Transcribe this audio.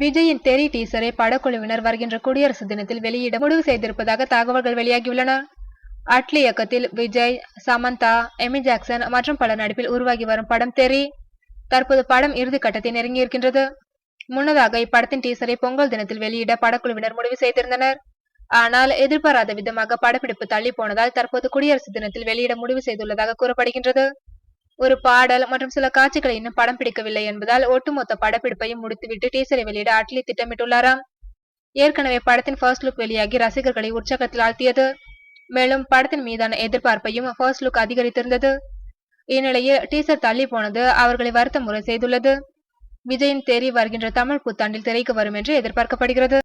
விஜயின் தெறி டீசரை படக்குழுவினர் வருகின்ற குடியரசு தினத்தில் வெளியிட முடிவு செய்திருப்பதாக தகவல்கள் வெளியாகியுள்ளன. அட்லி இயக்கத்தில் விஜய், சமந்தா, எமி ஜாக்சன் மற்றும் பலர் நடிப்பில் உருவாகி வரும் படம் தெறி தற்போது படம் இறுதி கட்டத்தை நெருங்கியிருக்கின்றது. முன்னதாக இப்படத்தின் டீசரை பொங்கல் தினத்தில் வெளியிட படக்குழுவினர் முடிவு செய்திருந்தனர். ஆனால் எதிர்பாராத விதமாக படப்பிடிப்பு தள்ளி போனதால் தற்போது குடியரசு தினத்தில் வெளியிட முடிவு செய்துள்ளதாக கூறப்படுகின்றது. ஒரு பாடல் மற்றும் சில காட்சிகளை இன்னும் படம் பிடிக்கவில்லை என்பதால் ஒட்டுமொத்த படப்பிடிப்பையும் முடித்துவிட்டு டீசரை வெளியிட அட்லி திட்டமிட்டுள்ளாராம். ஏற்கனவே படத்தின் ஃபர்ஸ்ட் லுக் வெளியாகி ரசிகர்களை உற்சாகத்தில் ஆழ்த்தியது. மேலும் படத்தின் மீதான எதிர்பார்ப்பையும் ஃபர்ஸ்ட் லுக் அதிகரித்திருந்தது. இந்நிலையில் டீசர் தள்ளி போனது அவர்களை வருத்தமுறை செய்துள்ளது. விஜயின் தெறி வருகின்ற தமிழ் புத்தாண்டில் திரைக்கு வரும் என்று எதிர்பார்க்கப்படுகிறது.